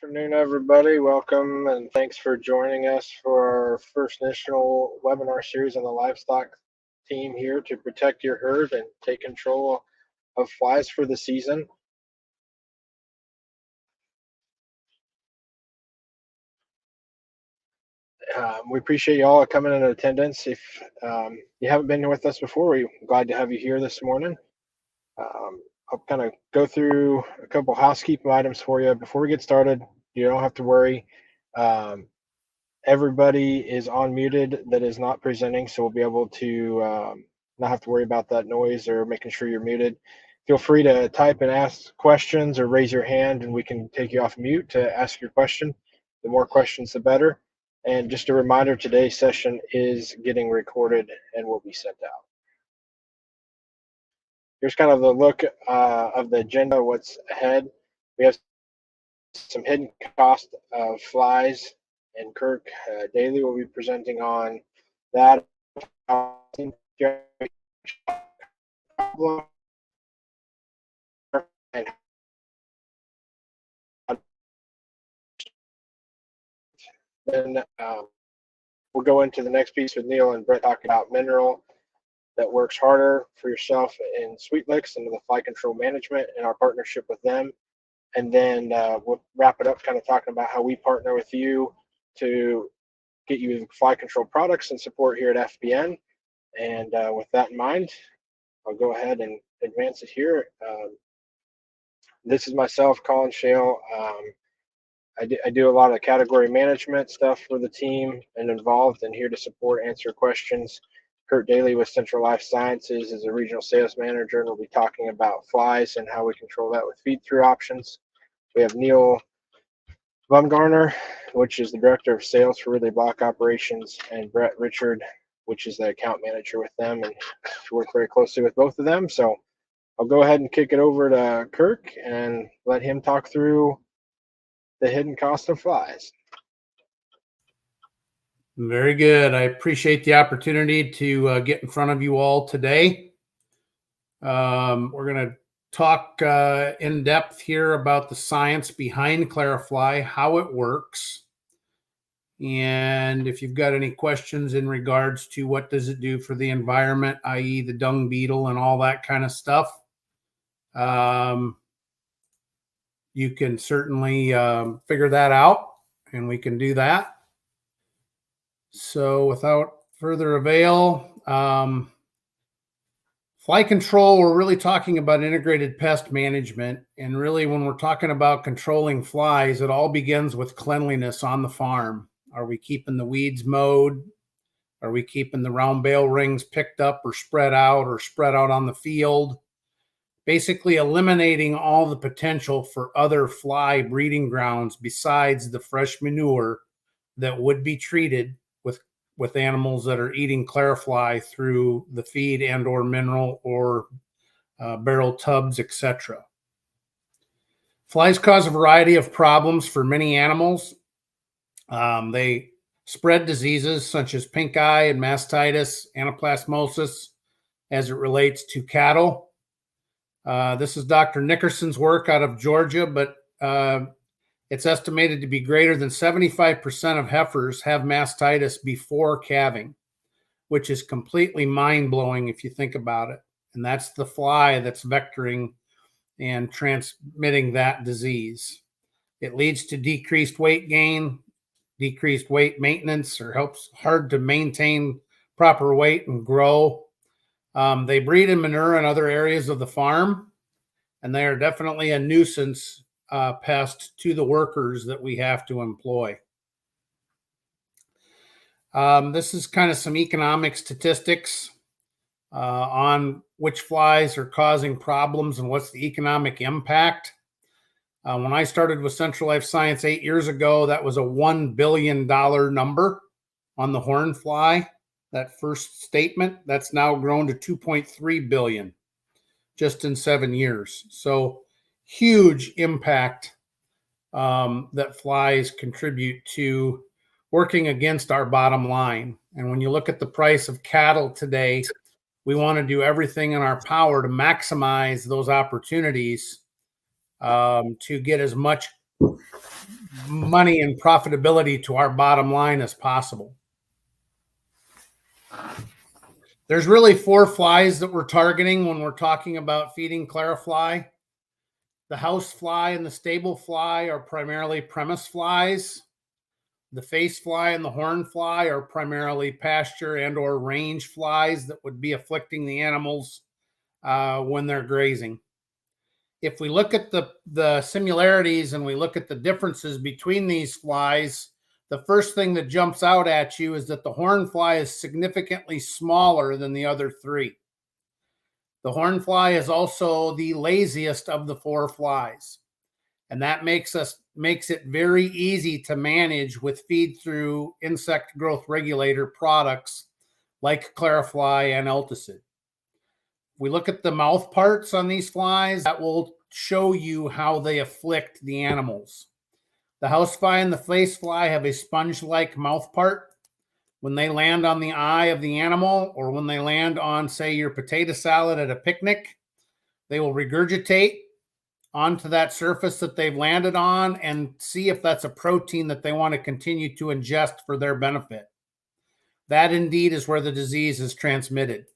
Afternoon, everybody. Welcome and thanks for joining us for our first national webinar series on the livestock team here to protect your herd and take control of flies for the season. We appreciate you all coming in attendance. If you haven't been with us before, we're glad to have you here this morning. I'll kind of go through a couple housekeeping items for you. Before we get started, you don't have to worry. Everybody is unmuted that is not presenting, so we'll be able to not have to worry about that noise or making sure you're muted. Feel free to type and ask questions or raise your hand and we can take you off mute to ask your question. The more questions, the better. And just a reminder, today's session is getting recorded and will be sent out. Here's kind of the look of the agenda, what's ahead. We have some hidden cost of flies, and Kirk Daly will be presenting on that. Then we'll go into the next piece with Neil and Brett talking about mineral that works harder for yourself in Sweet Licks and the fly control management and our partnership with them. And then we'll wrap it up kind of talking about how we partner with you to get you fly control products and support here at FBN. And with that in mind, I'll go ahead and advance it here. This is myself, Colin Shale. I do a lot of category management stuff for the team and involved and here to support, answer questions. Kurt Daly with Central Life Sciences is a regional sales manager, and we'll be talking about flies and how we control that with feed-through options. We have Neil Bumgarner, which is the director of sales for Ridley Block Operations, and Brett Richard, which is the account manager with them, and work very closely with both of them. So I'll go ahead and kick it over to Kirk and let him talk through the hidden cost of flies. Very good. I appreciate the opportunity to get in front of you all today. We're going to talk in depth here about the science behind Clarifly, how it works. And if you've got any questions in regards to what does it do for the environment, i.e. the dung beetle and all that kind of stuff, you can certainly figure that out, and we can do that. So without further avail, fly control, we're really talking about integrated pest management. And really, when we're talking about controlling flies, it all begins with cleanliness on the farm. Are we keeping the weeds mowed? Are we keeping the round bale rings picked up or spread out on the field? Basically eliminating all the potential for other fly breeding grounds besides the fresh manure that would be treated with animals that are eating Clarifly through the feed and or mineral or barrel tubs, etc. Flies cause a variety of problems for many animals. They spread diseases such as pink eye and mastitis, anaplasmosis as it relates to cattle. This is Dr. Nickerson's work out of Georgia, but it's estimated to be greater than 75% of heifers have mastitis before calving, which is completely mind-blowing if you think about it. And that's the fly that's vectoring and transmitting that disease. It leads to decreased weight gain, decreased weight maintenance, or helps hard to maintain proper weight and grow. They breed in manure in other areas of the farm, and they are definitely a nuisance pest to the workers that we have to employ. This is kind of some economic statistics on which flies are causing problems and what's the economic impact. When I started with Central Life Science 8 years ago, that was a $1 billion number on the horn fly. That first statement, that's now grown to 2.3 billion just in 7 years. So huge impact that flies contribute to working against our bottom line. And when you look at the price of cattle today, we want to do everything in our power to maximize those opportunities to get as much money and profitability to our bottom line as possible. There's really 4 flies that we're targeting when we're talking about feeding Clarifly. The house fly and the stable fly are primarily premise flies. The face fly and the horn fly are primarily pasture and or range flies that would be afflicting the animals when they're grazing. If we look at the similarities and we look at the differences between these flies, the first thing that jumps out at you is that the horn fly is significantly smaller than the other 3. The horn fly is also the laziest of the 4 flies, and that makes it very easy to manage with feed through insect growth regulator products like Clarifly and Alticid. If we look at the mouth parts on these flies, that will show you how they afflict the animals. The housefly and the face fly have a sponge-like mouth part. When they land on the eye of the animal, or when they land on, say, your potato salad at a picnic, they will regurgitate onto that surface that they've landed on and see if that's a protein that they want to continue to ingest for their benefit. That indeed is where the disease is transmitted.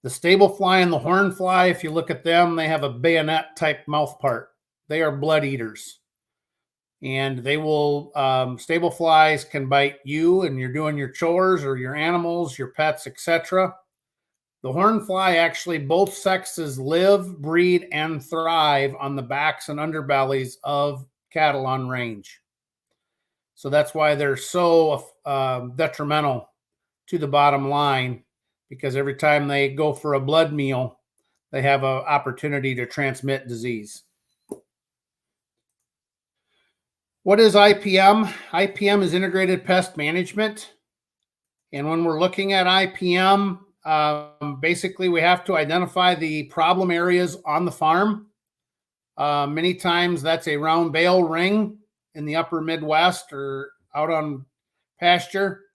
The stable fly and the horn fly, if you look at them, they have a bayonet type mouth part. They are blood eaters. And they will, stable flies can bite you and you're doing your chores or your animals, your pets, etc. The horn fly, actually, both sexes live, breed, and thrive on the backs and underbellies of cattle on range. So that's why they're so detrimental to the bottom line, because every time they go for a blood meal, they have an opportunity to transmit disease. What is IPM? IPM is Integrated Pest Management. And when we're looking at IPM, basically we have to identify the problem areas on the farm. Many times that's a round bale ring in the upper Midwest or out on pasture,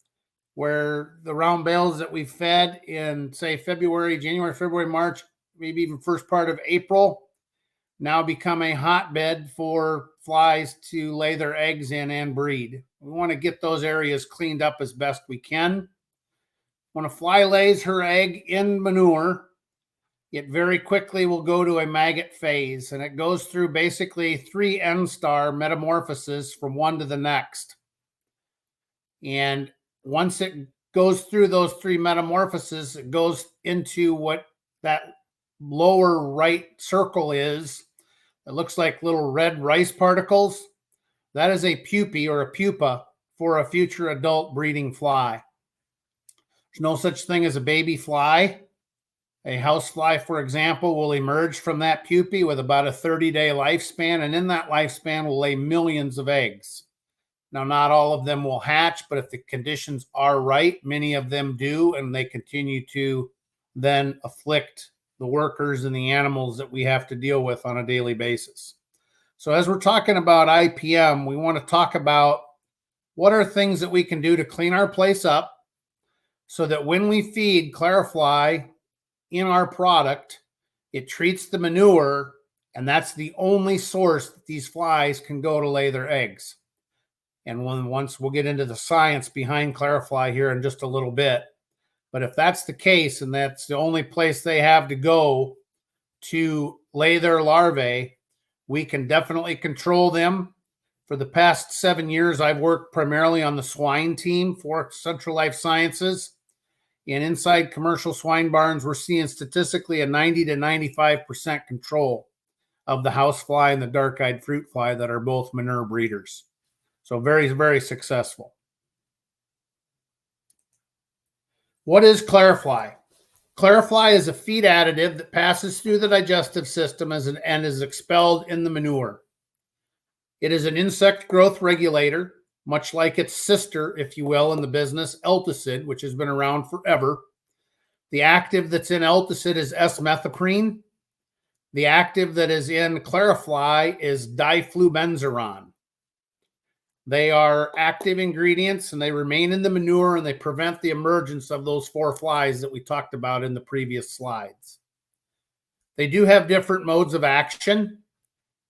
where the round bales that we fed in, say, January, February, March, maybe even first part of April, now become a hotbed for flies to lay their eggs in and breed. We want to get those areas cleaned up as best we can. When a fly lays her egg in manure, it very quickly will go to a maggot phase, and it goes through basically 3 N-star metamorphoses from one to the next. And once it goes through those 3 metamorphoses, it goes into what that lower right circle is. It looks like little red rice particles. That is a pupae or a pupa for a future adult breeding fly. There's no such thing as a baby fly. A house fly, for example, will emerge from that pupae with about a 30-day lifespan, and in that lifespan will lay millions of eggs. Now, not all of them will hatch, but if the conditions are right, many of them do, and they continue to then afflict the workers and the animals that we have to deal with on a daily basis. So as we're talking about IPM, we want to talk about what are things that we can do to clean our place up so that when we feed Clarifly in our product, it treats the manure, and that's the only source that these flies can go to lay their eggs. And once we'll get into the science behind Clarifly here in just a little bit. But if that's the case, and that's the only place they have to go to lay their larvae, we can definitely control them. For the past 7 years, I've worked primarily on the swine team for Central Life Sciences. And inside commercial swine barns, we're seeing statistically a 90 to 95% control of the housefly and the dark-eyed fruit fly that are both manure breeders. So very, very successful. What is Clarifly? Clarifly is a feed additive that passes through the digestive system and is expelled in the manure. It is an insect growth regulator, much like its sister, if you will, in the business, Alticid, which has been around forever. The active that's in Alticid is S-methoprene. The active that is in Clarifly is diflubenzuron. They are active ingredients, and they remain in the manure, and they prevent the emergence of those 4 flies that we talked about in the previous slides. They do have different modes of action.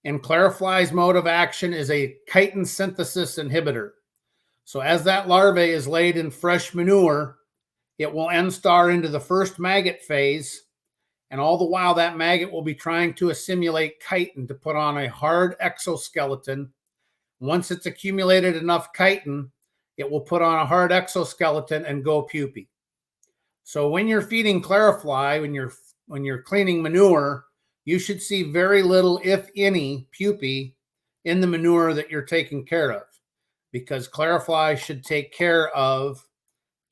And Clarifly's mode of action is a chitin synthesis inhibitor. So as that larvae is laid in fresh manure, it will end-star into the first maggot phase, and all the while that maggot will be trying to assimilate chitin to put on a hard exoskeleton. Once it's accumulated enough chitin, it will put on a hard exoskeleton and go pupae. So when you're feeding Clarifly, when you're cleaning manure, you should see very little, if any, pupae in the manure that you're taking care of, because Clarifly should take care of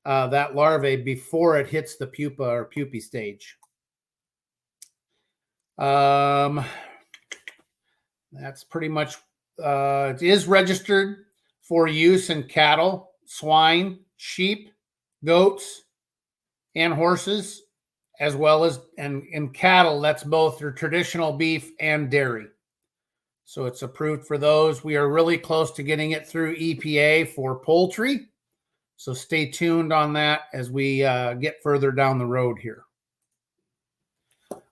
that larvae before it hits the pupa or pupae stage. That's pretty much, it is registered for use in cattle, swine, sheep, goats, and horses, as well as, and in cattle, that's both your traditional beef and dairy. So it's approved for those. We are really close to getting it through EPA for poultry. So stay tuned on that as we get further down the road here.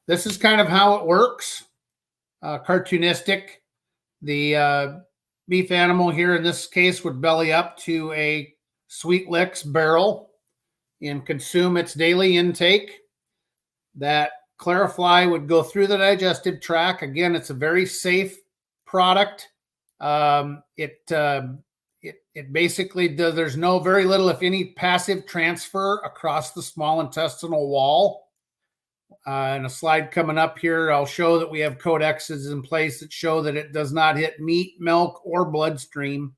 This is kind of how it works. Cartoonistic. The beef animal here in this case would belly up to a Sweet Licks barrel and consume its daily intake. That Clarifly would go through the digestive tract. Again, it's a very safe product. It basically does, there's very little, if any, passive transfer across the small intestinal wall. In a slide coming up here, I'll show that we have codexes in place that show that it does not hit meat, milk, or bloodstream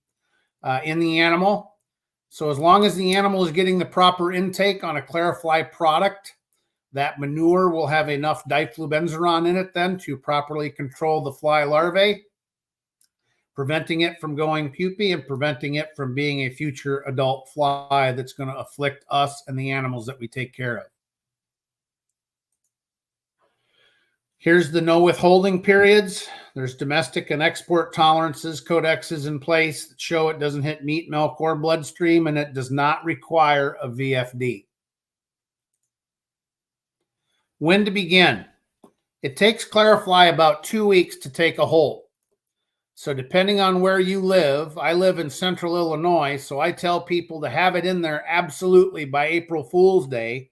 in the animal. So as long as the animal is getting the proper intake on a Clarifly product, that manure will have enough diflubenzuron in it then to properly control the fly larvae, preventing it from going pupae and preventing it from being a future adult fly that's going to afflict us and the animals that we take care of. Here's the no withholding periods. There's domestic and export tolerances, codexes in place that show it doesn't hit meat, milk, or bloodstream, and it does not require a VFD. When to begin? It takes Clarifly about 2 weeks to take a hold. So depending on where you live, I live in central Illinois, so I tell people to have it in there absolutely by April Fool's Day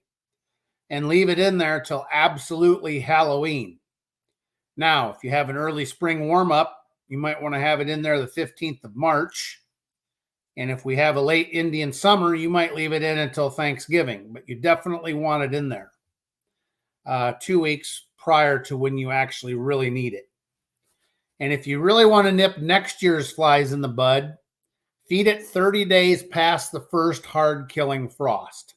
and leave it in there till absolutely Halloween. Now, if you have an early spring warm-up, you might want to have it in there the 15th of March. And if we have a late Indian summer, you might leave it in until Thanksgiving, but you definitely want it in there 2 weeks prior to when you actually really need it. And if you really want to nip next year's flies in the bud, feed it 30 days past the first hard killing frost.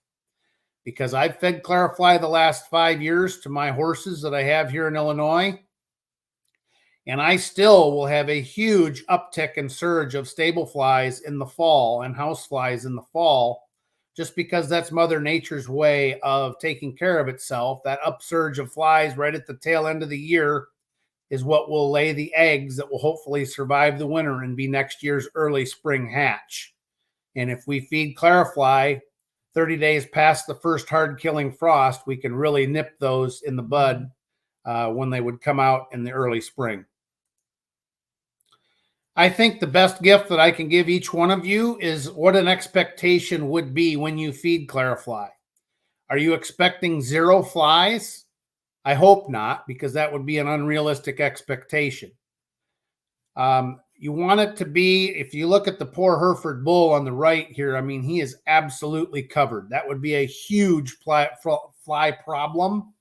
Because I've fed Clarifly the last 5 years to my horses that I have here in Illinois, and I still will have a huge uptick and surge of stable flies in the fall and house flies in the fall, just because that's Mother Nature's way of taking care of itself. That upsurge of flies right at the tail end of the year is what will lay the eggs that will hopefully survive the winter and be next year's early spring hatch. And if we feed Clarifly 30 days past the first hard killing frost, we can really nip those in the bud when they would come out in the early spring. I think the best gift that I can give each one of you is what an expectation would be when you feed Clarifly. Are you expecting 0 flies? I hope not, because that would be an unrealistic expectation. You want it to be, if you look at the poor Hereford bull on the right here, I mean, he is absolutely covered. That would be a huge fly problem.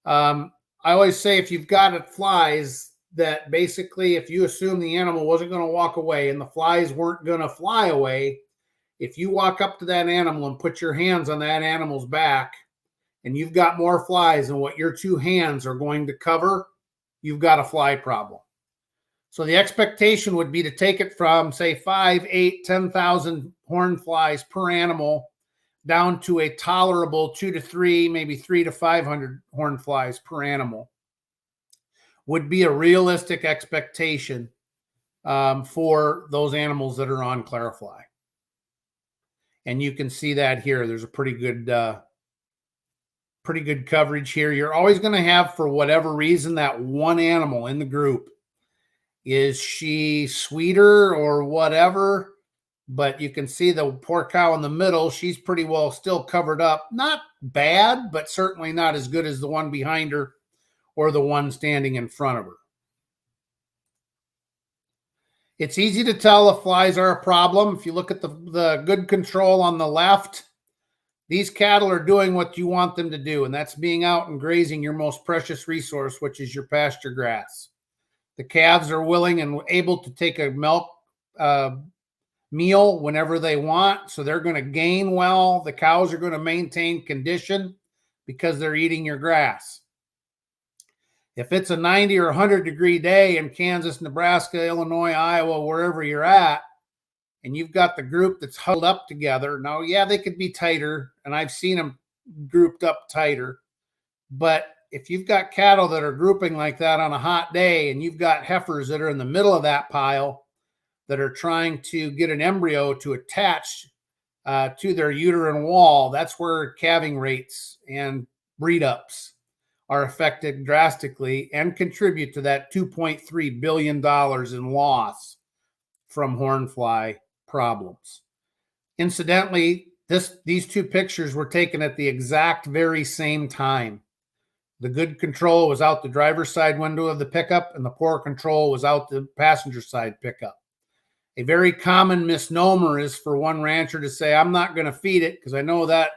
I always say if you've got flies that basically, if you assume the animal wasn't going to walk away and the flies weren't going to fly away, if you walk up to that animal and put your hands on that animal's back, and you've got more flies than what your 2 hands are going to cover, you've got a fly problem. So the expectation would be to take it from, say, 5, 8, 10,000 horn flies per animal down to a tolerable 2 to 3, maybe 3 to 500 horn flies per animal would be a realistic expectation for those animals that are on Clarifly. And you can see that here. There's a pretty good coverage here. You're always going to have, for whatever reason, that one animal in the group Is she sweeter or whatever? But you can see the poor cow in the middle. She's pretty well still covered up. Not bad, but certainly not as good as the one behind her or the one standing in front of her. It's easy to tell if flies are a problem. If you look at the good control on the left, these cattle are doing what you want them to do, and that's being out and grazing your most precious resource, which is your pasture grass. The calves are willing and able to take a milk meal whenever they want, so they're going to gain well. The cows are going to maintain condition because they're eating your grass. If it's a 90 or 100-degree day in Kansas, Nebraska, Illinois, Iowa, wherever you're at, and you've got the group that's huddled up together, now, yeah, they could be tighter, and I've seen them grouped up tighter, but if you've got cattle that are grouping like that on a hot day, and you've got heifers that are in the middle of that pile that are trying to get an embryo to attach to their uterine wall, that's where calving rates and breed ups are affected drastically and contribute to that $2.3 billion in loss from hornfly problems. Incidentally, these two pictures were taken at the exact very same time. The good control was out the driver's side window of the pickup, and the poor control was out the passenger side pickup. A very common misnomer is for one rancher to say, I'm not going to feed it because I know that,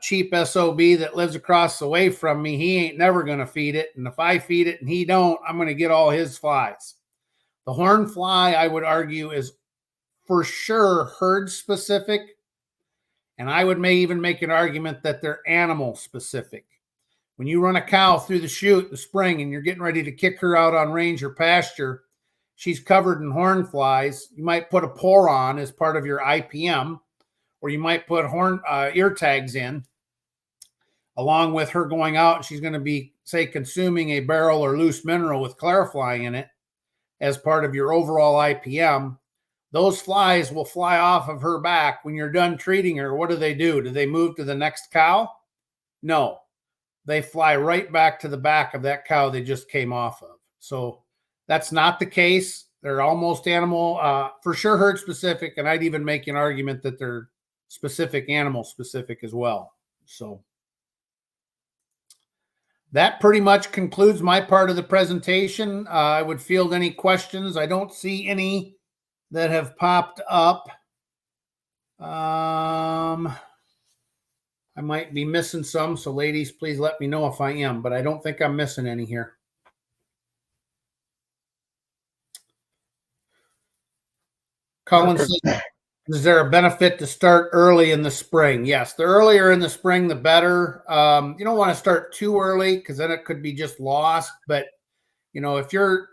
cheap SOB that lives across the way from me, he ain't never going to feed it. And if I feed it and he don't, I'm going to get all his flies. The horn fly, I would argue, is for sure herd specific. And I would even make an argument that they're animal specific. When you run a cow through the chute in the spring and you're getting ready to kick her out on range or pasture, she's covered in horn flies. You might put a pour on as part of your IPM, or you might put ear tags in along with her going out. She's going to be, say, consuming a barrel or loose mineral with Clarifly in it as part of your overall IPM. Those flies will fly off of her back. When you're done treating her, what do? Do they move to the next cow? No, they fly right back to the back of that cow they just came off of. So that's not the case. They're almost animal, for sure herd specific, and I'd even make an argument that they're specific animal specific as well. So that pretty much concludes my part of the presentation. I would field any questions. I don't see any that have popped up. I might be missing some, so ladies, please let me know if I am, but I don't think I'm missing any here. Colin says, is there a benefit to start early in the spring? Yes, the earlier in the spring, the better. You don't want to start too early because then it could be just lost. But, if you're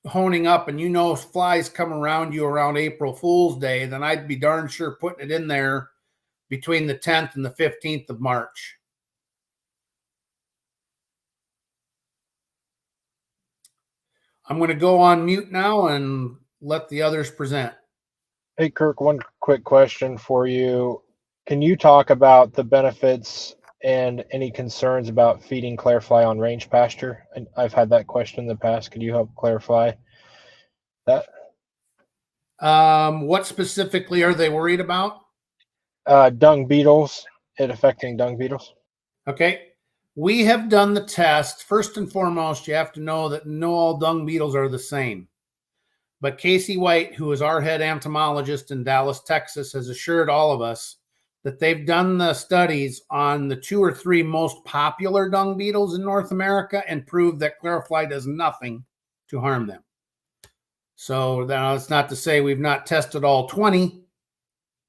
honing up and flies come around you around April Fool's Day, then I'd be darn sure putting it in there between the 10th and the 15th of March. I'm going to go on mute now and let the others present. Hey, Kirk, one quick question for you. Can you talk about the benefits and any concerns about feeding Clarifly on range pasture? And I've had that question in the past. Could you help clarify that? What specifically are they worried about? Dung beetles, it affecting dung beetles. Okay. We have done the test. First and foremost, you have to know that no all dung beetles are the same. But Casey White, who is our head entomologist in Dallas, Texas, has assured all of us that they've done the studies on the 2 or 3 most popular dung beetles in North America and proved that Clarifly does nothing to harm them. So that's not to say we've not tested all 20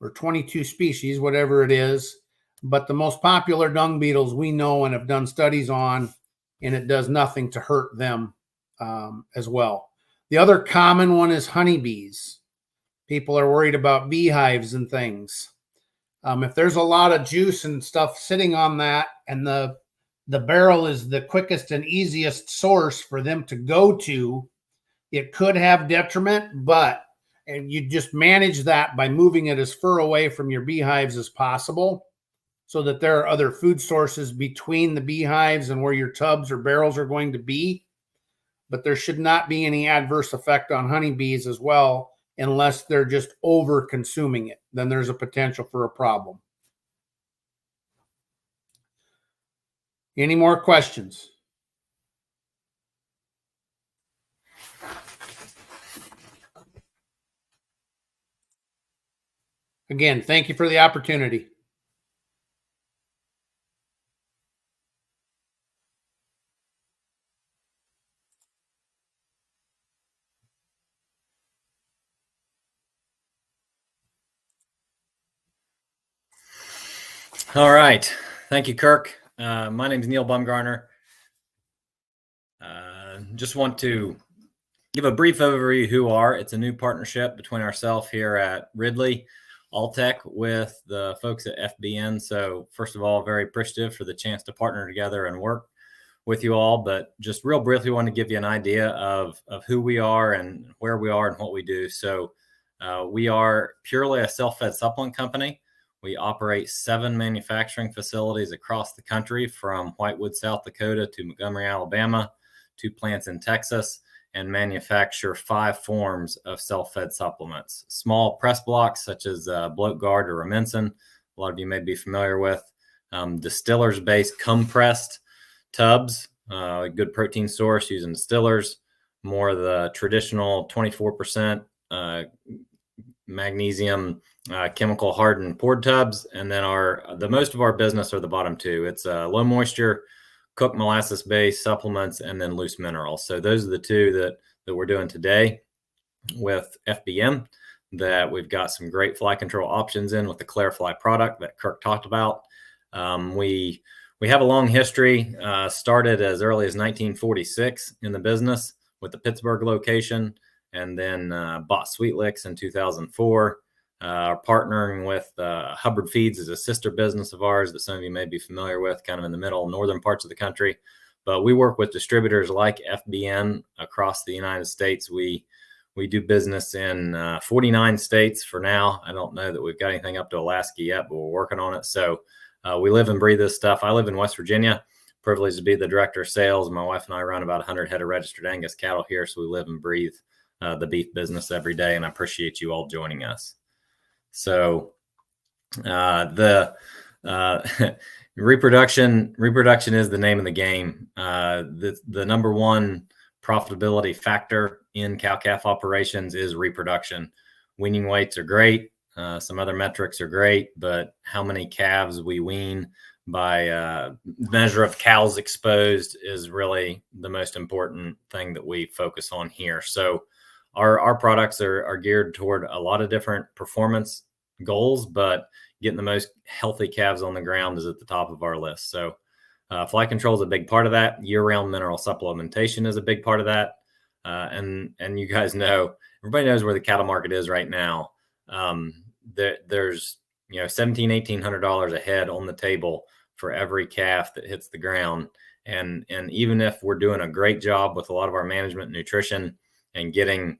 or 22 species, whatever it is, but the most popular dung beetles we know and have done studies on, and it does nothing to hurt them as well. The other common one is honeybees. People are worried about beehives and things. If there's a lot of juice and stuff sitting on that, and the barrel is the quickest and easiest source for them to go to, it could have detriment, but you just manage that by moving it as far away from your beehives as possible so that there are other food sources between the beehives and where your tubs or barrels are going to be. but there should not be any adverse effect on honeybees as well, unless they're just over consuming it. Then there's a potential for a problem. Any more questions? Again, thank you for the opportunity. All right. Thank you, Kirk. My name is Neil Bumgarner. Just want to give a brief overview of who we are. It's a new partnership between ourselves here at Ridley Alltech with the folks at FBN. So first of all, very appreciative for the chance to partner together and work with you all. But just real briefly, want to give you an idea of who we are and where we are and what we do. So we are purely a self-fed supplement company. We operate 7 manufacturing facilities across the country, from Whitewood, South Dakota to Montgomery, Alabama, 2 plants in Texas, and manufacture 5 forms of self-fed supplements. Small press blocks such as Bloat Guard or Rumensin, a lot of you may be familiar with. Distillers-based compressed tubs, a good protein source using distillers. More of the traditional 24% magnesium chemical hardened poured tubs, and then the most of our business are the bottom 2. It's low moisture, cooked molasses based supplements, and then loose minerals. So those are the 2 that we're doing today with FBM, that we've got some great fly control options in with the Clarifly product that Kirk talked about. We have a long history, started as early as 1946 in the business with the Pittsburgh location, and then bought Sweet Licks in 2004. Partnering with Hubbard Feeds is a sister business of ours that some of you may be familiar with, kind of in the middle northern parts of the country. But we work with distributors like FBN across the United States. We do business in 49 states for now. I don't know that we've got anything up to Alaska yet, but we're working on it. So we live and breathe this stuff. I live in West Virginia, privileged to be the director of sales. My wife and I run about 100 head of registered Angus cattle here. So we live and breathe the beef business every day, and I appreciate you all joining us. So the reproduction is the name of the game. The number one profitability factor in cow-calf operations is reproduction. Weaning weights are great. Some other metrics are great, but how many calves we wean by measure of cows exposed is really the most important thing that we focus on here. So our products are geared toward a lot of different performance goals, but getting the most healthy calves on the ground is at the top of our list. So fly control is a big part of that. Year-round mineral supplementation is a big part of that. And you guys know, everybody knows where the cattle market is right now. There's $1,700-$1,800 a head on the table for every calf that hits the ground. And even if we're doing a great job with a lot of our management and nutrition and getting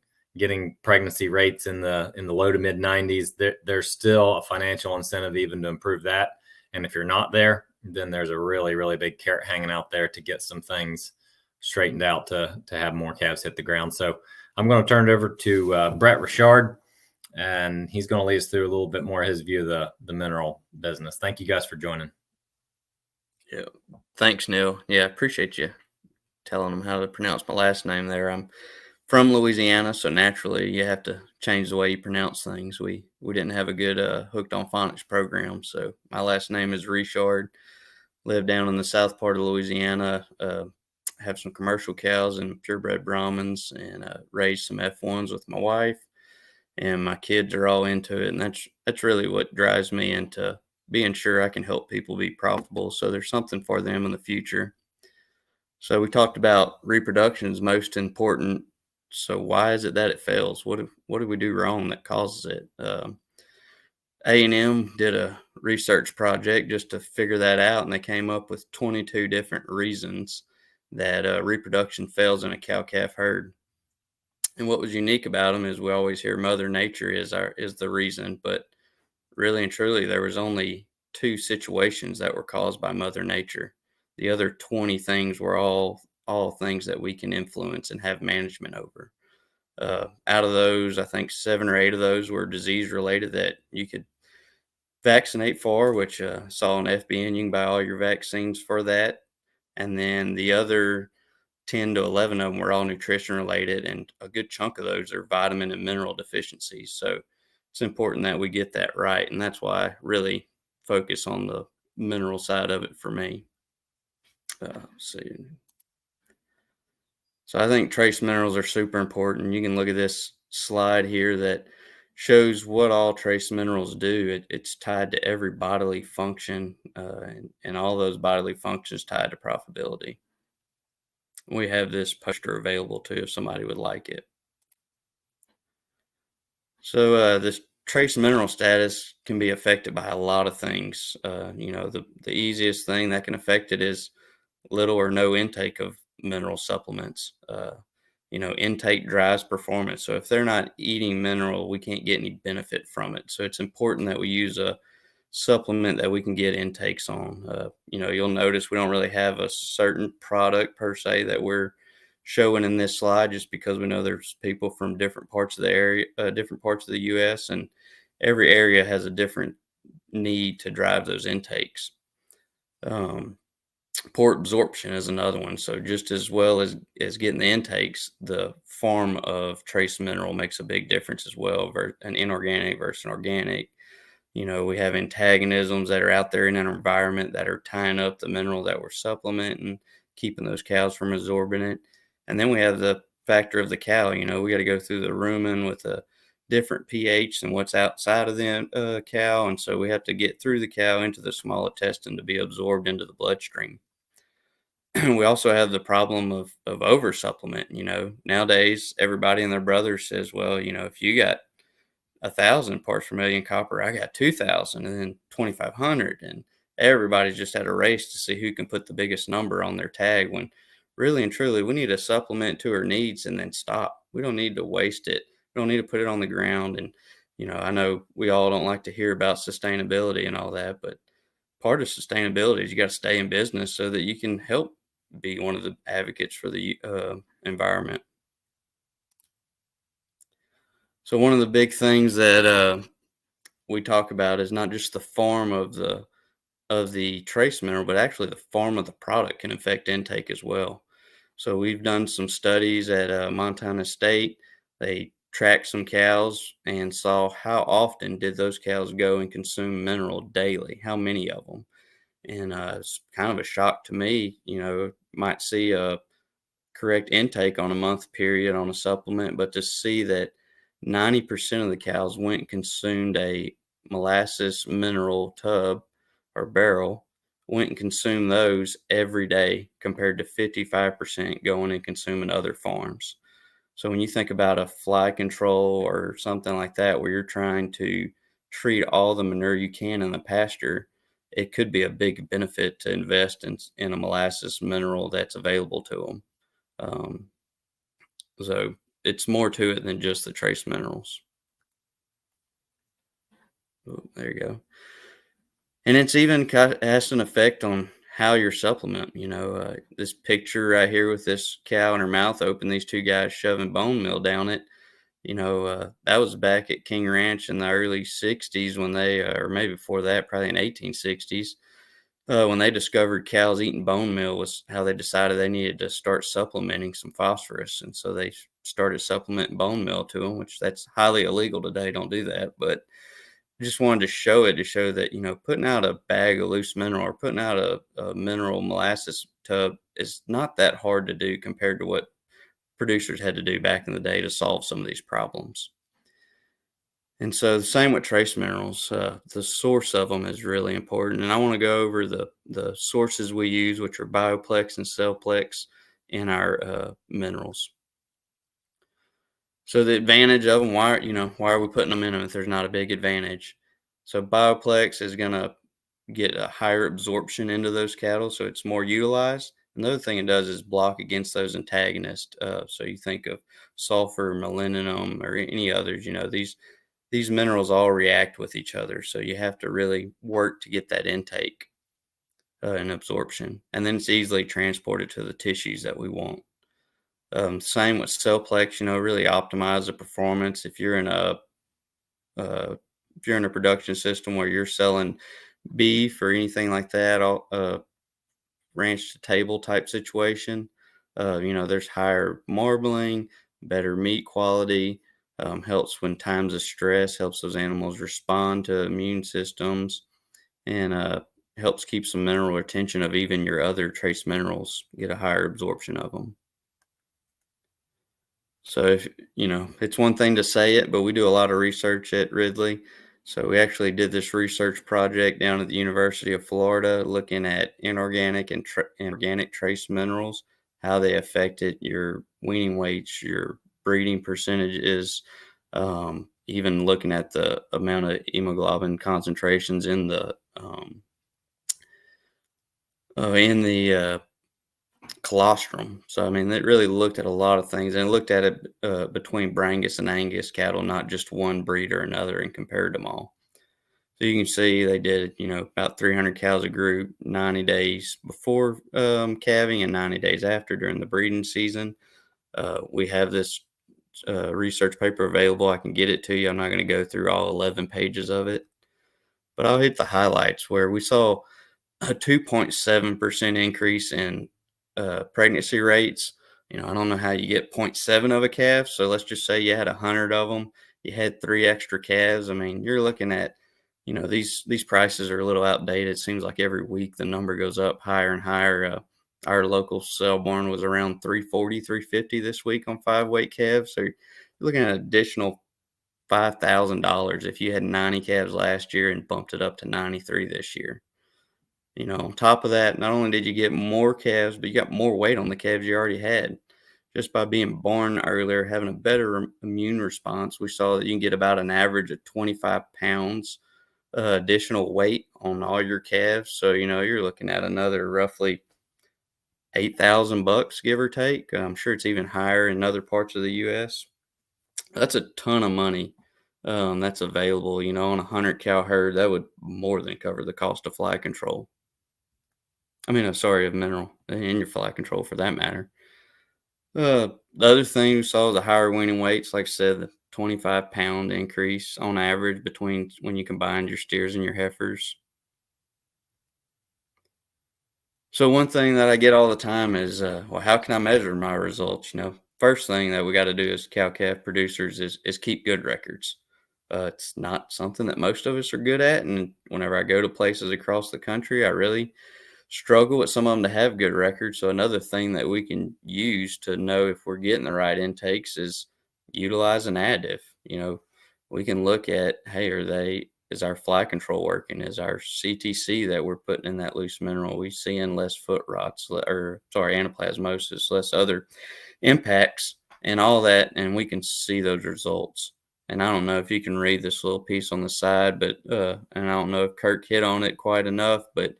pregnancy rates in the low to mid 90s, there's still a financial incentive even to improve that. And if you're not there, then there's a really, really big carrot hanging out there to get some things straightened out to have more calves hit the ground. So I'm going to turn it over to Brett Richard, and he's going to lead us through a little bit more of his view of the mineral business. Thank you guys for joining. Yeah, thanks, Neil. Yeah, I appreciate you telling them how to pronounce my last name there. I'm from Louisiana, so naturally you have to change the way you pronounce things. We didn't have a good Hooked on Phonics program, so my last name is Richard. Live down in the south part of Louisiana. Have some commercial cows and purebred Brahmins, and raised some F1s with my wife. And my kids are all into it, and that's really what drives me into being sure I can help people be profitable, so there's something for them in the future. So we talked about reproduction is most important. So why is it that it fails? What do we do wrong that causes it? A&M did a research project just to figure that out, and they came up with 22 different reasons that reproduction fails in a cow-calf herd. And what was unique about them is we always hear Mother Nature is the reason, but really and truly there was only 2 situations that were caused by Mother Nature. The other 20 things were all all things that we can influence and have management over. Out of those, I think 7 or 8 of those were disease related that you could vaccinate for, which saw on FBN, you can buy all your vaccines for that. And then the other 10 to 11 of them were all nutrition related, and a good chunk of those are vitamin and mineral deficiencies. So it's important that we get that right. And that's why I really focus on the mineral side of it for me. See. So I think trace minerals are super important. You can look at this slide here that shows what all trace minerals do. It's tied to every bodily function, and all those bodily functions tied to profitability. We have this poster available too if somebody would like it. So this trace mineral status can be affected by a lot of things. The easiest thing that can affect it is little or no intake of mineral supplements. Intake drives performance. So if they're not eating mineral, we can't get any benefit from it. So it's important that we use a supplement that we can get intakes on. You'll notice we don't really have a certain product per se that we're showing in this slide, just because we know there's people from different parts of the area, different parts of the U.S., and every area has a different need to drive those intakes. Port absorption is another one. So just as well as getting the intakes, the form of trace mineral makes a big difference as well, an inorganic versus an organic. We have antagonisms that are out there in an environment that are tying up the mineral that we're supplementing, keeping those cows from absorbing it. And then we have the factor of the cow. We got to go through the rumen with a different pH than what's outside of the cow. And so we have to get through the cow into the small intestine to be absorbed into the bloodstream. We also have the problem of over supplement. Nowadays, everybody and their brother says, well, if you got 1,000 parts per million copper, I got 2,000, and then 2,500. And everybody's just at a race to see who can put the biggest number on their tag, when really and truly we need to supplement to our needs and then stop. We don't need to waste it. We don't need to put it on the ground. And, I know we all don't like to hear about sustainability and all that, but part of sustainability is you got to stay in business so that you can help be one of the advocates for the environment. So one of the big things that we talk about is not just the form of the trace mineral, but actually the form of the product can affect intake as well. So we've done some studies at Montana State. They tracked some cows and saw how often did those cows go and consume mineral daily, how many of them. And it's kind of a shock to me. Might see a correct intake on a month period on a supplement, but to see that 90% of the cows went and consumed a molasses mineral tub or barrel, went and consumed those every day, compared to 55% going and consuming other farms. So when you think about a fly control or something like that, where you're trying to treat all the manure you can in the pasture, it could be a big benefit to invest in a molasses mineral that's available to them. So it's more to it than just the trace minerals. Oh, there you go. And it's even has an effect on how your supplement. This picture right here with this cow and her mouth open, these two guys shoving bone meal down it. That was back at King Ranch in the early 60s when they, or maybe before that, probably in 1860s, when they discovered cows eating bone meal was how they decided they needed to start supplementing some phosphorus. And so they started supplementing bone meal to them, which that's highly illegal today. Don't do that. But I just wanted to show that, putting out a bag of loose mineral or putting out a mineral molasses tub is not that hard to do compared to what producers had to do back in the day to solve some of these problems. And so the same with trace minerals, the source of them is really important. And I want to go over the sources we use, which are Bioplex and Cellplex in our minerals. So the advantage of them, why are we putting them in them if there's not a big advantage? So Bioplex is going to get a higher absorption into those cattle, so it's more utilized. Another thing it does is block against those antagonists. So you think of sulfur, molybdenum, or any others. These minerals all react with each other, so you have to really work to get that intake. in absorption, and then it's easily transported to the tissues that we want. Same with Cellplex, really optimize the performance. If you're in a production system where you're selling beef or anything like that, ranch to table type situation, there's higher marbling, better meat quality, helps when times of stress, helps those animals respond to immune systems, and helps keep some mineral retention of even your other trace minerals, get a higher absorption of them. So if it's one thing to say it, but we do a lot of research at Ridley. So we actually did this research project down at the University of Florida looking at inorganic and organic trace minerals, how they affected your weaning weights, your breeding percentages, even looking at the amount of hemoglobin concentrations in the colostrum. So, I mean, it really looked at a lot of things, and it looked at it between Brangus and Angus cattle, not just one breed or another, and compared them all. So you can see they did, about 300 cows a group, 90 days before calving and 90 days after during the breeding season. We have this research paper available. I can get it to you. I'm not going to go through all 11 pages of it, but I'll hit the highlights where we saw a 2.7% increase in pregnancy rates. I don't know how you get 0.7 of a calf. So let's just say you had 100 of them. You had 3 extra calves. I mean, you're looking at, these prices are a little outdated. It seems like every week the number goes up higher and higher. Our local Selborne was around 340, 350 this week on 5-weight calves. So you're looking at an additional $5,000 if you had 90 calves last year and bumped it up to 93 this year. On top of that, not only did you get more calves, but you got more weight on the calves you already had. Just by being born earlier, having a better immune response, we saw that you can get about an average of 25 pounds additional weight on all your calves. So, you're looking at another roughly $8,000, give or take. I'm sure it's even higher in other parts of the U.S. That's a ton of money that's available. On a 100 cow herd, that would more than cover the cost of fly control. Of mineral and your fly control for that matter. The other thing we saw was the higher weaning weights. Like I said, the 25-pound increase on average between when you combine your steers and your heifers. So one thing that I get all the time is, how can I measure my results? First thing that we got to do as cow-calf producers is keep good records. It's not something that most of us are good at. And whenever I go to places across the country, I really struggle with some of them to have good records. So another thing that we can use to know if we're getting the right intakes is utilize an additive. We can look at, hey, is our fly control working? Is our CTC that we're putting in that loose mineral, we seeing less foot rots anaplasmosis, less other impacts and all that, and we can see those results. And I don't know if you can read this little piece on the side, but and I don't know if Kirk hit on it quite enough, but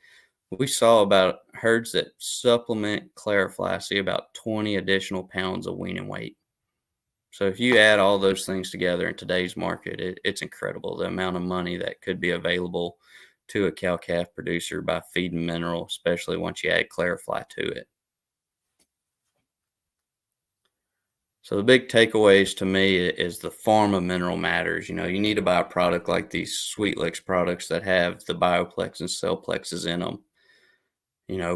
we saw about herds that supplement Clarifly see about 20 additional pounds of weaning weight. So if you add all those things together in today's market, it's incredible the amount of money that could be available to a cow-calf producer by feeding mineral, especially once you add Clarifly to it. So the big takeaways to me is the form of mineral matters. You need to buy a product like these Sweetlix products that have the Bioplex and Cellplexes in them.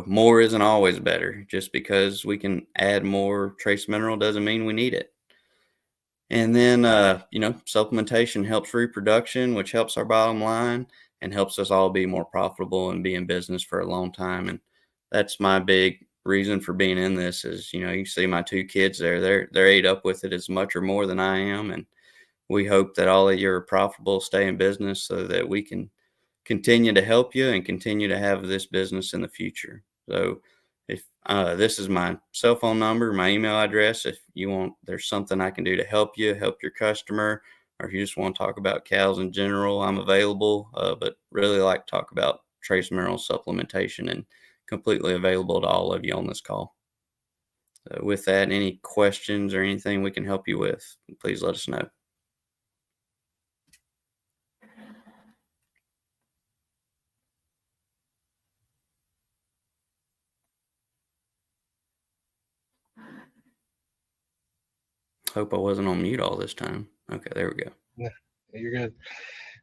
More isn't always better. Just because we can add more trace mineral doesn't mean we need it. And then, supplementation helps reproduction, which helps our bottom line and helps us all be more profitable and be in business for a long time. And that's my big reason for being in this is, you see my 2 kids there, they're ate up with it as much or more than I am. And we hope that all of you are profitable, stay in business so that we can continue to help you and continue to have this business in the future. So if this is my cell phone number, my email address, if you want, there's something I can do to help you, help your customer, or if you just want to talk about cows in general, I'm available, but really like to talk about trace mineral supplementation and completely available to all of you on this call. With that, any questions or anything we can help you with, please let us know. Hope I wasn't on mute all this time. Okay, there we go. Yeah, you're good.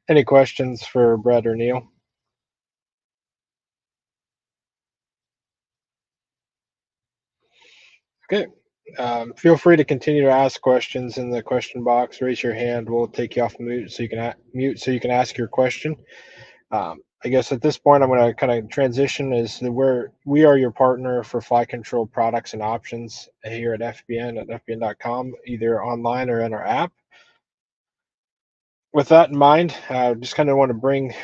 Any questions for Brett or Neil? Okay. Feel free to continue to ask questions in the question box. Raise your hand. We'll take you off mute so you can ask your question. I guess at this point, I'm going to kind of transition is that we are your partner for fly control products and options here at FBN.com, either online or in our app. With that in mind, I just kind of want to bring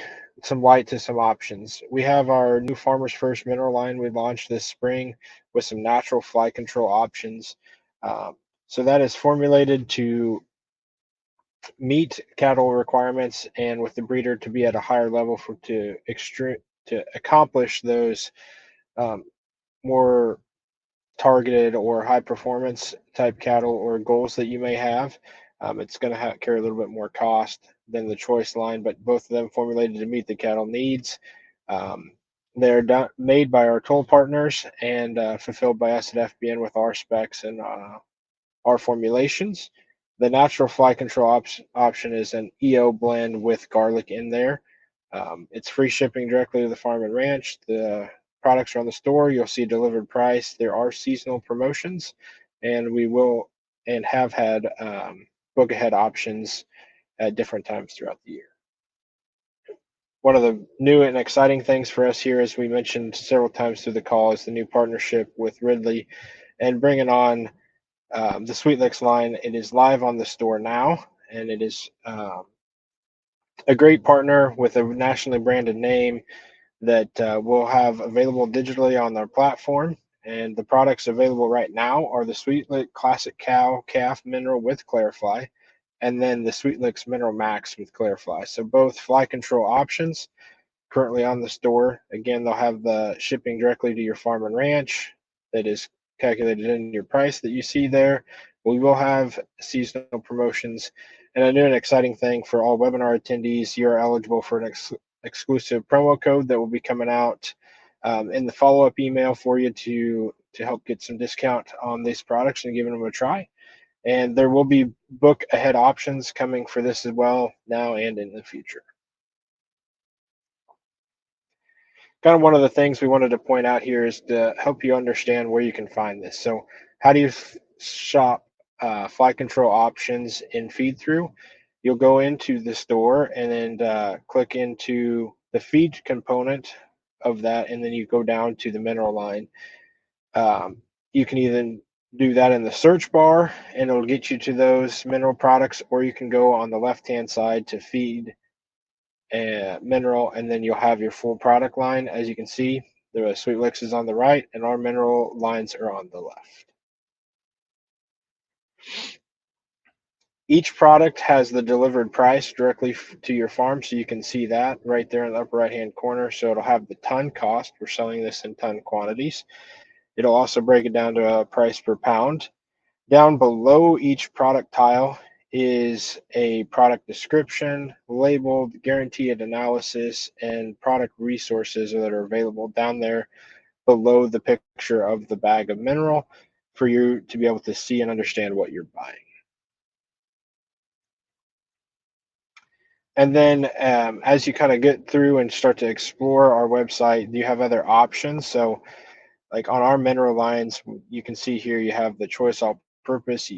some light to some options. We have our new Farmers First mineral line we launched this spring with some natural fly control options. So that is formulated to meet cattle requirements and with the breeder to be at a higher level to accomplish those um, more targeted or high performance type cattle or goals that you may have. It's going to carry a little bit more cost than the choice line, but both of them formulated to meet the cattle needs. They're made by our toll partners and fulfilled by us at FBN with our specs and our formulations. The natural fly control option is an EO blend with garlic in there. It's free shipping directly to the farm and ranch. The products are on the store. You'll see a delivered price. There are seasonal promotions, and we will and have had book ahead options at different times throughout the year. One of the new and exciting things for us here, as we mentioned several times through the call, is the new partnership with Ridley and bringing on the Sweet Licks line. It is live on the store now, and it is a great partner with a nationally branded name that we'll have available digitally on their platform. And the products available right now are the Sweet Lick Classic Cow Calf Mineral with Clarifly, and then the Sweet Licks Mineral Max with Clarifly. So both fly control options currently on the store. Again, they'll have the shipping directly to your farm and ranch that is calculated in your price that you see there. We will have seasonal promotions. And a new and exciting thing for all webinar attendees, you're eligible for an exclusive promo code that will be coming out in the follow-up email for you to help get some discount on these products and giving them a try. And there will be book ahead options coming for this as well now and in the future. Kind of one of the things we wanted to point out here is to help you understand where you can find this. So how do you shop fly control options in feed through? You'll go into the store and then click into the feed component of that, and then you go down to the mineral line. You can either do that in the search bar and it'll get you to those mineral products, or you can go on the left hand side to feed mineral, and then you'll have your full product line. As you can see, the Sweet Licks is on the right and our mineral lines are on the left. Each product has the delivered price directly to your farm, so you can see that right there in the upper right hand corner. So it'll have the ton cost. We're selling this in ton quantities. It'll also break it down to a price per pound. Down below each product tile is a product description, labeled, guaranteed analysis, and product resources that are available down there below the picture of the bag of mineral for you to be able to see and understand what you're buying. And then as you kind of get through and start to explore our website, you have other options. So like on our mineral lines, you can see here you have the choice all purpose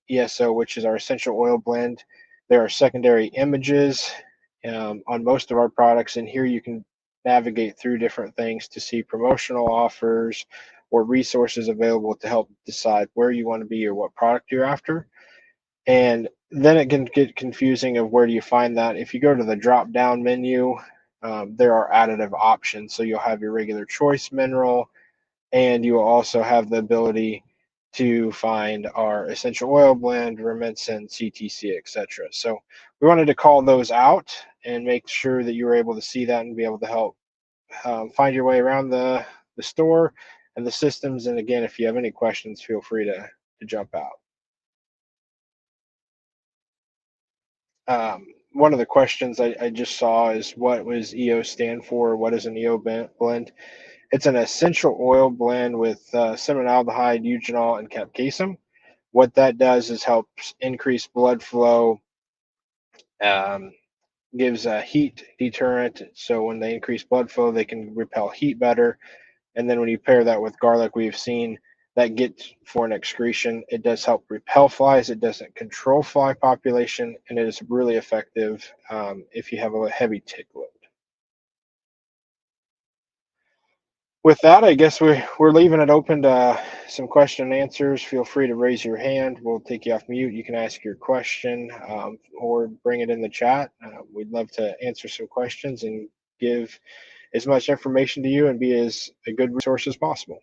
ESO, which is our essential oil blend. There are secondary images on most of our products, and here you can navigate through different things to see promotional offers or resources available to help decide where you want to be or what product you're after. And then it can get confusing of where do you find that. If you go to the drop down menu, there are additive options. So you'll have your regular choice mineral, and you will also have the ability to find our essential oil blend, Rumensin, CTC, etc. So we wanted to call those out and make sure that you were able to see that and be able to help find your way around the store and the systems. And again, if you have any questions, feel free to jump out. One of the questions I just saw is what was EO stand for? What is an EO blend? It's an essential oil blend with cinnamon aldehyde, eugenol, and capsaicin. What that does is helps increase blood flow, gives a heat deterrent. So when they increase blood flow, they can repel heat better. And then when you pair that with garlic, we've seen that gets foreign excretion. It does help repel flies. It doesn't control fly population, and it is really effective if you have a heavy tick load. With that, I guess we're leaving it open to some question and answers. Feel free to raise your hand. We'll take you off mute. You can ask your question or bring it in the chat. We'd love to answer some questions and give as much information to you and be as a good resource as possible.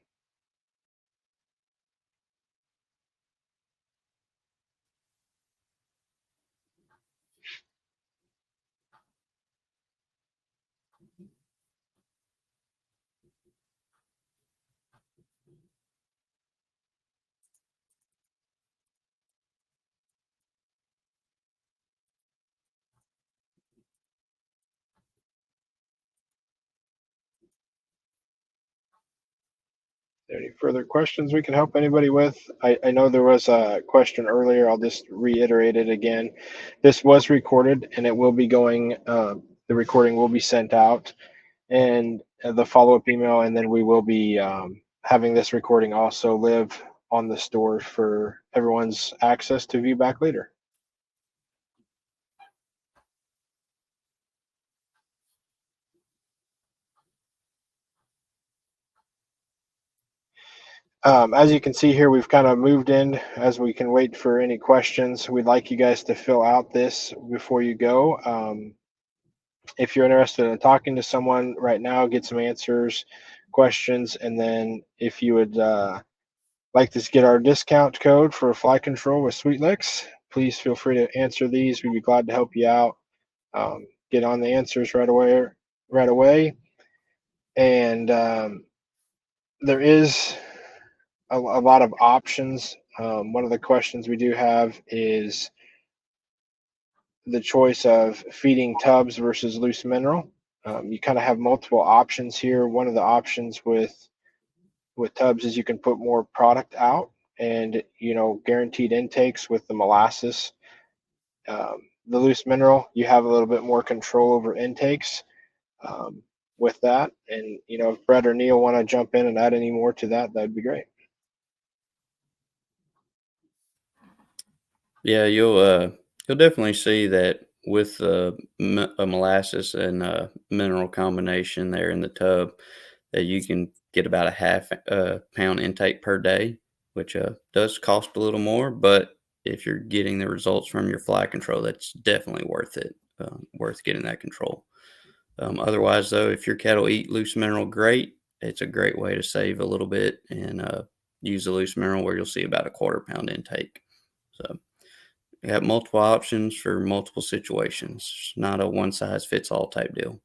Any further questions we can help anybody with? I know there was a question earlier. I'll just reiterate it again. This was recorded and it will be going, the recording will be sent out and the follow-up email, and then we will be having this recording also live on the store for everyone's access to view back later. As you can see here, we've kind of moved in as we can wait for any questions. We'd like you guys to fill out this before you go. If you're interested in talking to someone right now, get some answers, questions, and then if you would like to get our discount code for fly control with Sweet Licks, please feel free to answer these. We'd be glad to help you out. Get on the answers right away. And there is a lot of options. One of the questions we do have is the choice of feeding tubs versus loose mineral. You kind of have multiple options here. One of the options with tubs is you can put more product out and, guaranteed intakes with the molasses. The loose mineral, you have a little bit more control over intakes with that. And, if Brett or Neil want to jump in and add any more to that, that'd be great. Yeah, you'll definitely see that with a molasses and mineral combination there in the tub, that you can get about a half pound intake per day, which does cost a little more. But if you're getting the results from your fly control, that's definitely worth it, worth getting that control. Otherwise, though, if your cattle eat loose mineral, great. It's a great way to save a little bit and use the loose mineral where you'll see about a quarter pound intake. So you have multiple options for multiple situations. It's not a one size fits all type deal.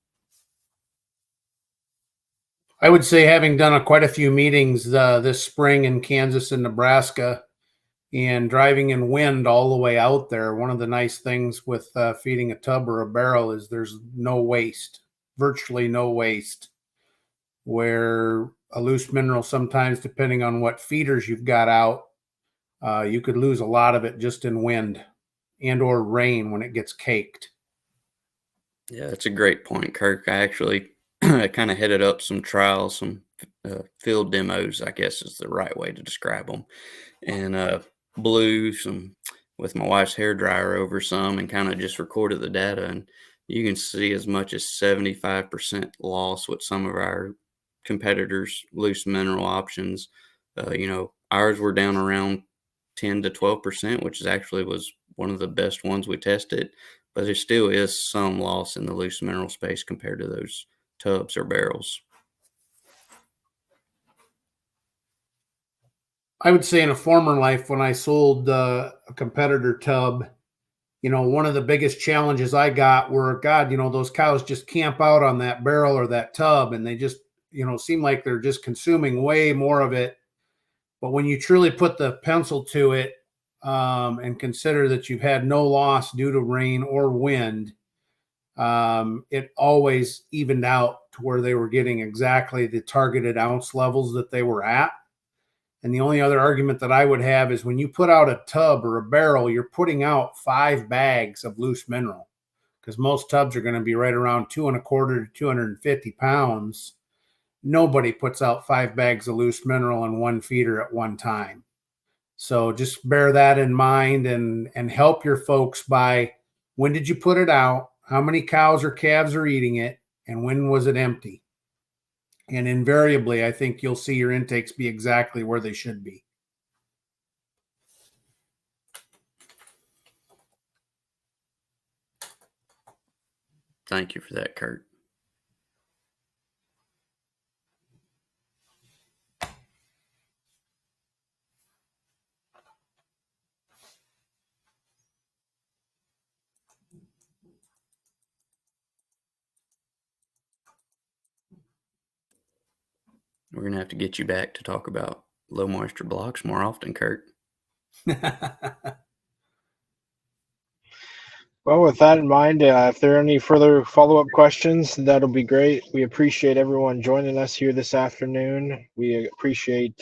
I would say, having done quite a few meetings this spring in Kansas and Nebraska and driving in wind all the way out there, one of the nice things with feeding a tub or a barrel is there's no waste, virtually no waste, where a loose mineral, sometimes depending on what feeders you've got out, you could lose a lot of it just in wind and or rain when it gets caked. Yeah, that's a great point, Kirk. I actually kind of headed up some trials, some field demos, I guess is the right way to describe them, and blew some with my wife's hair dryer over some and kind of just recorded the data. And you can see as much as 75% loss with some of our competitors' loose mineral options. Ours were down around 10 to 12%, which was one of the best ones we tested. But there still is some loss in the loose mineral space compared to those tubs or barrels. I would say in a former life, when I sold a competitor tub, one of the biggest challenges I got were, God, those cows just camp out on that barrel or that tub, and they just, seem like they're just consuming way more of it. But when you truly put the pencil to it and consider that you've had no loss due to rain or wind, it always evened out to where they were getting exactly the targeted ounce levels that they were at. And the only other argument that I would have is when you put out a tub or a barrel, you're putting out 5 bags of loose mineral, because most tubs are going to be right around 2.25 to 250 pounds. Nobody puts out 5 bags of loose mineral in one feeder at one time. So just bear that in mind and help your folks by, when did you put it out? How many cows or calves are eating it? And when was it empty? And invariably, I think you'll see your intakes be exactly where they should be. Thank you for that, Kurt. We're going to have to get you back to talk about low moisture blocks more often, Kurt. Well, with that in mind, if there are any further follow-up questions, that'll be great. We appreciate everyone joining us here this afternoon. We appreciate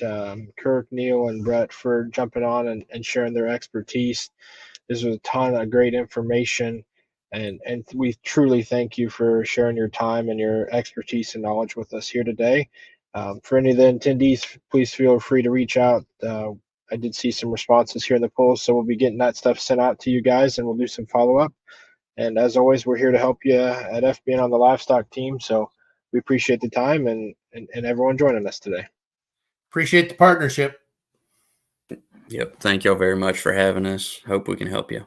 Kirk, Neil, and Brett for jumping on and sharing their expertise. This was a ton of great information, and we truly thank you for sharing your time and your expertise and knowledge with us here today. For any of the attendees, please feel free to reach out. I did see some responses here in the polls, so we'll be getting that stuff sent out to you guys, and we'll do some follow-up. And as always, we're here to help you at FBN on the livestock team. So we appreciate the time and everyone joining us today. Appreciate the partnership. Yep. Thank y'all very much for having us. Hope we can help you.